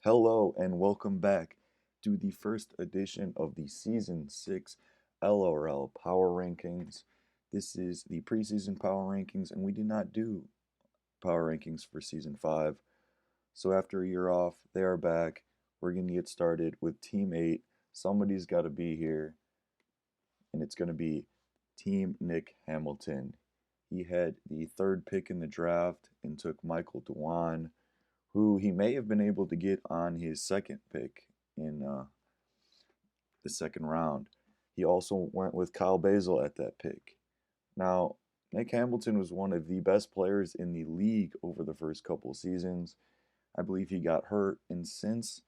Hello and welcome back to the first edition of the Season 6 LRL Power Rankings. This is the preseason Power Rankings, and we did not do Power Rankings for Season 5. So after a year off, they are back. We're going to get started with Team 8. Somebody's got to be here, and it's going to be Team Nick Hamilton. He had the third pick in the draft and took Michael Dewan, who he may have been able to get on his second pick in the second round. He also went with Kyle Basil at that pick. Now, Nick Hamilton was one of the best players in the league over the first couple seasons. I believe he got hurt, and since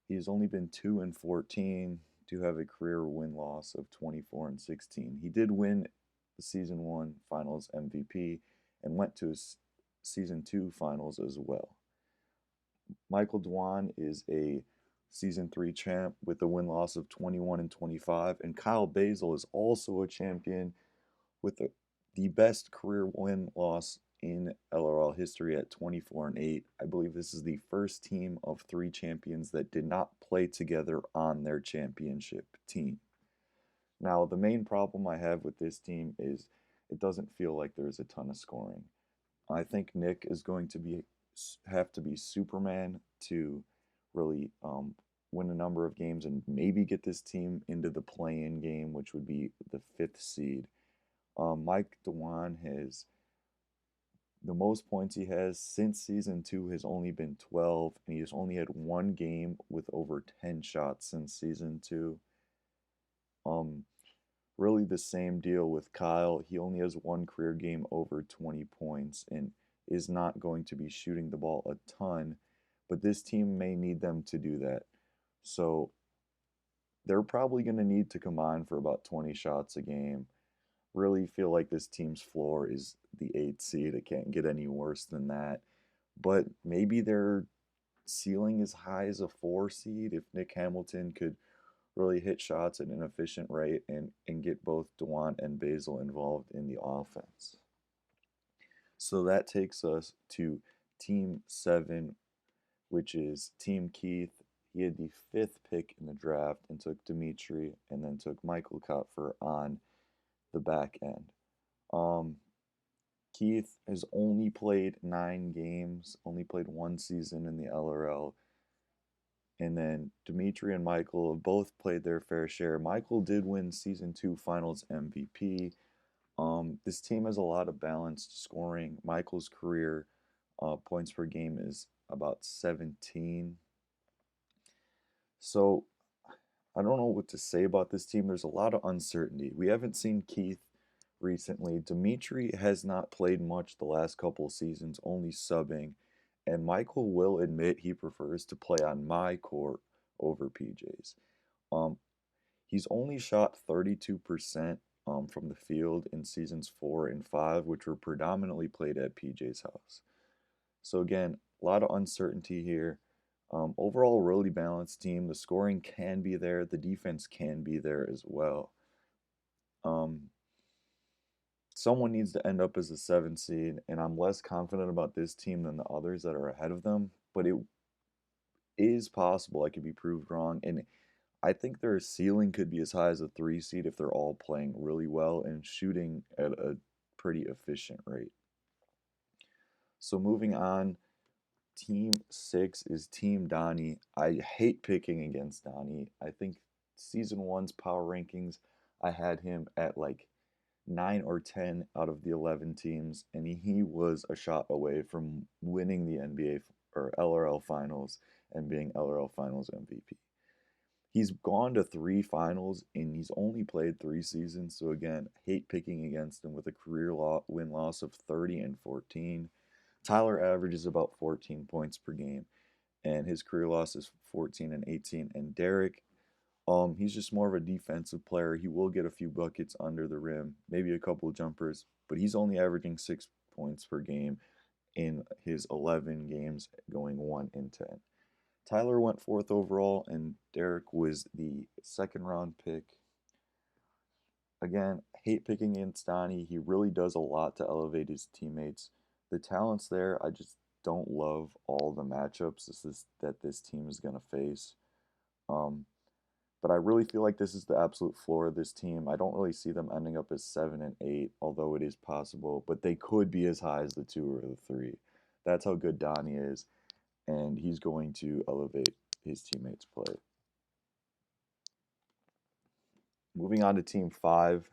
he's only been 2-14 to have a career win-loss of 24-16. He did win the season 1 finals MVP and went to his season 2 finals as well. Michael Dwan is a season 3 champ with a win-loss of 21-25, and Kyle Basil is also a champion with the best career win-loss in LRL history at 24-8. I believe this is the first team of 3 champions that did not play together on their championship team. Now, the main problem I have with this team is it doesn't feel like there's a ton of scoring. I think Nick is going to have to be Superman to really win a number of games and maybe get this team into the play-in game, which would be the 5th seed. Mike Dewan has the most points he has since season 2 has only been 12, and he has only had one game with over 10 shots since season 2. Really the same deal with Kyle. He only has one career game over 20 points and is not going to be shooting the ball a ton, but this team may need them to do that. So they're probably going to need to combine for about 20 shots a game. Really feel like this team's floor is the 8th seed. It can't get any worse than that. But maybe their ceiling is high as a 4 seed if Nick Hamilton could really hit shots at an efficient rate and get both Dewan and Basil involved in the offense. So that takes us to Team 7, which is Team Keith. He had the 5th pick in the draft and took Dimitri and then took Michael Kopfer on the back end. Keith has only played 9 games, only played 1 season in the LRL. And then Dimitri and Michael have both played their fair share. Michael did win season 2 finals MVP. This team has a lot of balanced scoring. Michael's career points per game is about 17. So I don't know what to say about this team. There's a lot of uncertainty. We haven't seen Keith recently. Dimitri has not played much the last couple of seasons, only subbing. And Michael will admit he prefers to play on my court over PJ's. He's only shot 32% from the field in seasons 4 and 5, which were predominantly played at PJ's house. So again, a lot of uncertainty here. Overall, really balanced team. The scoring can be there. The defense can be there as well. Someone needs to end up as a 7 seed, and I'm less confident about this team than the others that are ahead of them, but it is possible I could be proved wrong, and I think their ceiling could be as high as a 3 seed if they're all playing really well and shooting at a pretty efficient rate. So moving on, Team 6 is Team Donnie. I hate picking against Donnie. I think Season 1's power rankings, I had him at like 9 or 10 out of the 11 teams, and he was a shot away from winning the NBA or LRL finals and being LRL finals MVP. He's gone to 3 finals and he's only played 3 seasons, so again, hate picking against him with a career win-loss of 30-14. Tyler averages about 14 points per game, and his career loss is 14-18. And Derek, he's just more of a defensive player. He will get a few buckets under the rim, maybe a couple of jumpers, but he's only averaging 6 points per game in his 11 games, going 1-10. Tyler went 4th overall, and Derek was the 2nd round pick. Again, hate picking against Donnie. He really does a lot to elevate his teammates. The talent's there. I just don't love all the matchups that this team is going to face. Um, but I really feel like this is the absolute floor of this team. I don't really see them ending up as 7-8, although it is possible. But they could be as high as the 2 or the 3. That's how good Donnie is, and he's going to elevate his teammates' play. Moving on to Team 5.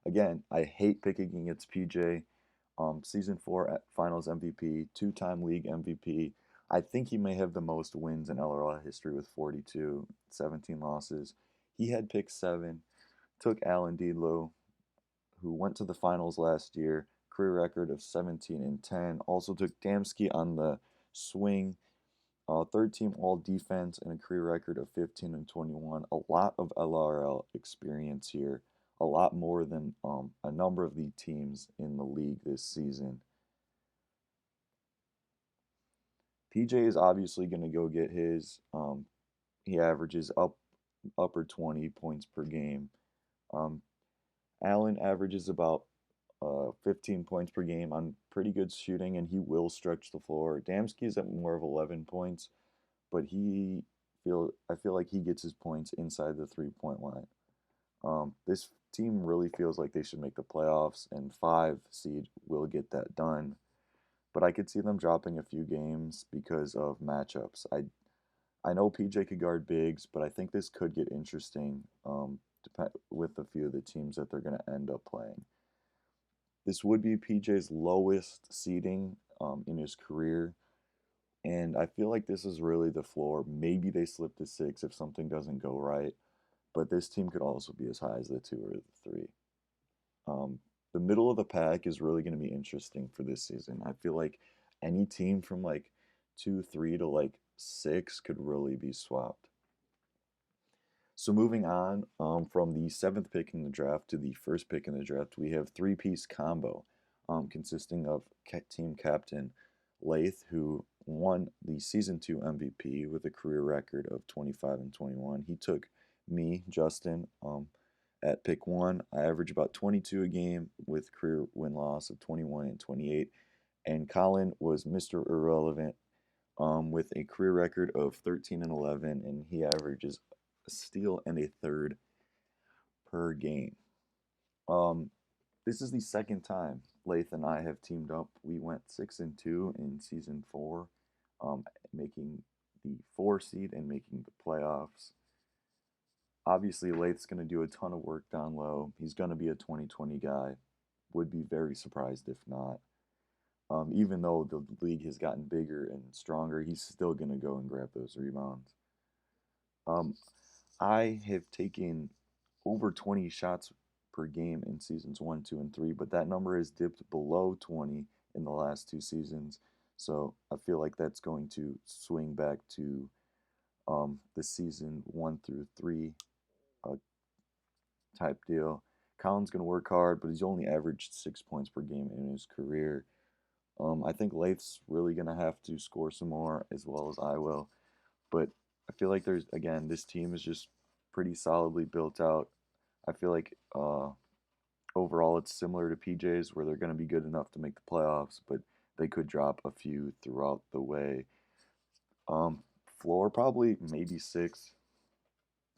Again, I hate picking against PJ. Season 4 at Finals MVP, 2-time league MVP. I think he may have the most wins in LRL history with 42, 17 losses. He had pick 7, took Alan Deedlow, who went to the finals last year, career record of 17 and 10. Also took Damsky on the swing, third team all defense, and a career record of 15 and 21. A lot of LRL experience here, a lot more than a number of the teams in the league this season. PJ is obviously going to go get his. He averages upper 20 points per game. Um, Allen averages about 15 points per game on pretty good shooting, and he will stretch the floor. Damsky is at more of 11 points, but I feel like he gets his points inside the 3-point line. This team really feels like they should make the playoffs, and 5 seed will get that done. But I could see them dropping a few games because of matchups. I know PJ could guard bigs, but I think this could get interesting with a few of the teams that they're going to end up playing. This would be PJ's lowest seeding in his career, and I feel like this is really the floor. Maybe they slip to 6 if something doesn't go right, but this team could also be as high as the 2 or the 3. Um, the middle of the pack is really going to be interesting for this season. I feel like any team from like 2, 3 to like 6 could really be swapped. So moving on from the 7th pick in the draft to the first pick in the draft, we have three-piece combo consisting of team captain Lath, who won the season 2 MVP with a career record of 25 and 21. He took me, Justin, at pick 1. I average about 22 a game with career win-loss of 21 and 28. And Colin was Mr. Irrelevant with a career record of 13 and 11, and he averages a steal and a third per game. This is the second time Lath and I have teamed up. We went 6-2 in season 4, making the 4 seed and making the playoffs. Obviously, Lath's going to do a ton of work down low. He's going to be a 2020 guy. Would be very surprised if not. Even though the league has gotten bigger and stronger, he's still going to go and grab those rebounds. I have taken over 20 shots per game in seasons 1, 2, and 3, but that number has dipped below 20 in the last 2 seasons. So I feel like that's going to swing back to the season 1 through 3 type deal. Colin's going to work hard, but he's only averaged 6 points per game in his career. I think Lath's really going to have to score some more as well as I will. But I feel like this team is just pretty solidly built out. I feel like overall it's similar to PJ's where they're going to be good enough to make the playoffs, but they could drop a few throughout the way. Floor probably maybe 6,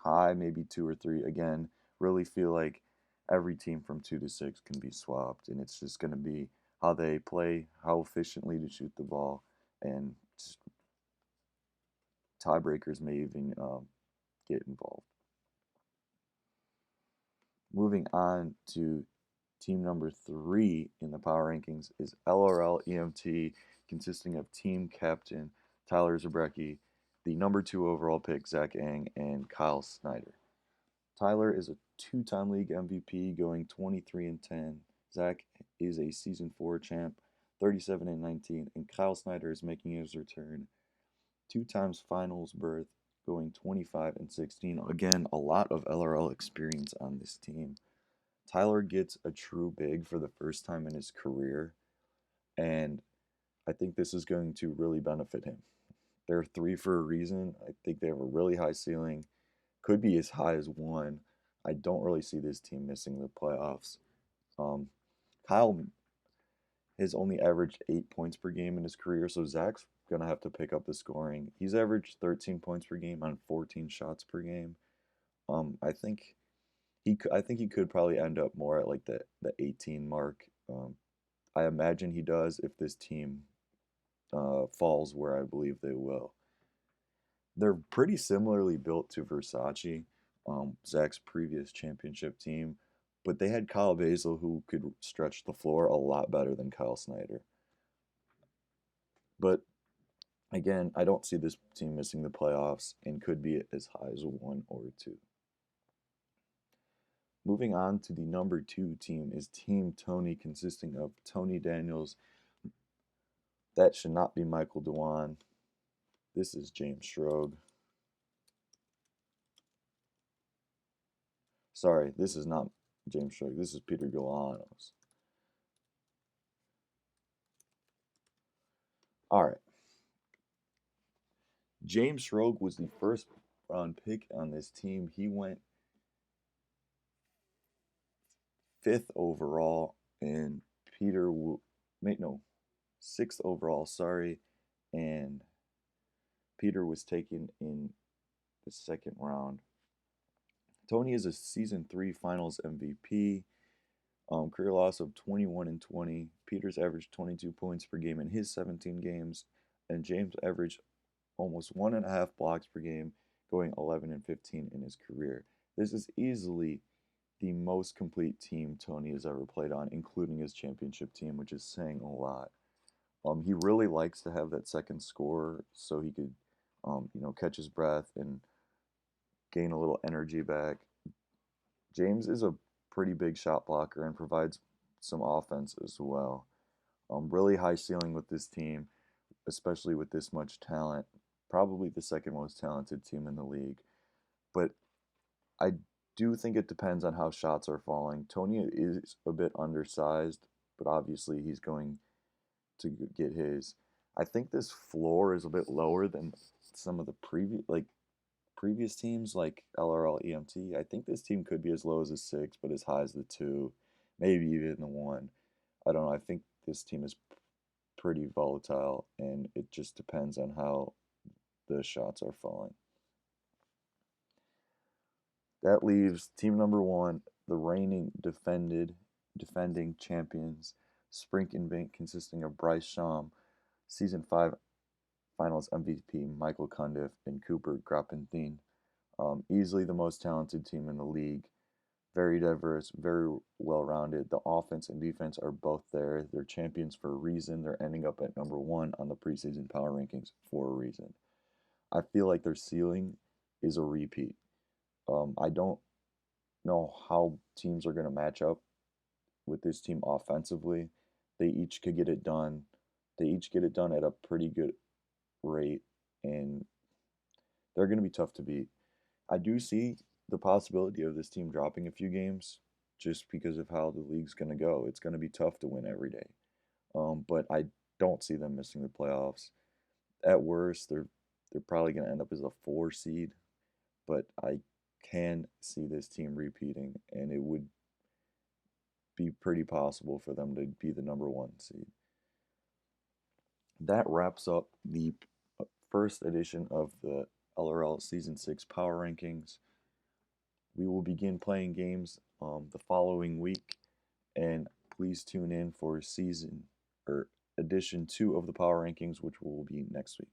high maybe 2 or 3. Again, really feel like every team from 2 to 6 can be swapped, and it's just going to be how they play, how efficiently to shoot the ball, and just tiebreakers may even get involved. Moving on to team number 3 in the power rankings is LRL EMT, consisting of team captain Tyler Zabrecki, the number 2 overall pick Zach Ang, and Kyle Snyder. Tyler is a 2-time league MVP, going 23 and 10. Zach is a season 4 champ, 37 and 19, and Kyle Snyder is making his return, 2 times finals berth, going 25 and 16. Again, a lot of LRL experience on this team. Tyler gets a true big for the first time in his career, and I think this is going to really benefit him. They're 3 for a reason. I think they have a really high ceiling, could be as high as 1. I don't really see this team missing the playoffs. Kyle has only averaged 8 points per game in his career, so Zach's gonna have to pick up the scoring. He's averaged 13 points per game on 14 shots per game. I think I think he could probably end up more at like the 18 mark. I imagine he does if this team falls where I believe they will. They're pretty similarly built to Versace, Zach's previous championship team, but they had Kyle Basil who could stretch the floor a lot better than Kyle Snyder. But again, I don't see this team missing the playoffs and could be as high as 1 or 2. Moving on to the number 2 team is Team Tony, consisting of Tony Daniels. That should not be Michael Dewan. This is James Schroeg. Sorry, this is not James Schroeg. This is Peter Galanos. All right. James Schroeg was the first round pick on this team. He went fifth overall, and Peter, no, sixth overall, sorry, and Peter was taken in the second round. Tony is a season 3 finals MVP. Career loss of 21 and 20. Peters averaged 22 points per game in his 17 games, and James averaged almost 1.5 blocks per game, going 11 and 15 in his career. This is easily the most complete team Tony has ever played on, including his championship team, which is saying a lot. He really likes to have that second scorer so he could, catch his breath and gain a little energy back. James is a pretty big shot blocker and provides some offense as well. Really high ceiling with this team, especially with this much talent. Probably the second most talented team in the league. But I do think it depends on how shots are falling. Tony is a bit undersized, but obviously he's going to get his. I think this floor is a bit lower than some of the previous teams like LRL EMT. I think this team could be as low as a 6, but as high as the 2, maybe even the 1. I don't know. I think this team is pretty volatile, and it just depends on how the shots are falling. That leaves team number 1, the reigning defending champions, Sprink and Bink, consisting of Bryce Sham, season 5 Finals MVP Michael Cundiff, and Cooper Grappentine. Easily the most talented team in the league. Very diverse, very well rounded. The offense and defense are both there. They're champions for a reason. They're ending up at number 1 on the preseason power rankings for a reason. I feel like their ceiling is a repeat. I don't know how teams are going to match up with this team offensively. They each could get it done. They each get it done at a pretty good rate, and they're going to be tough to beat. I do see the possibility of this team dropping a few games just because of how the league's going to go. It's going to be tough to win every day. But I don't see them missing the playoffs. At worst, they're probably going to end up as a 4 seed, but I can see this team repeating, and it would be pretty possible for them to be the number 1 seed. That wraps up the first edition of the LRL Season 6 Power Rankings. We will begin playing games the following week, and please tune in for season or edition 2 of the Power Rankings, which will be next week.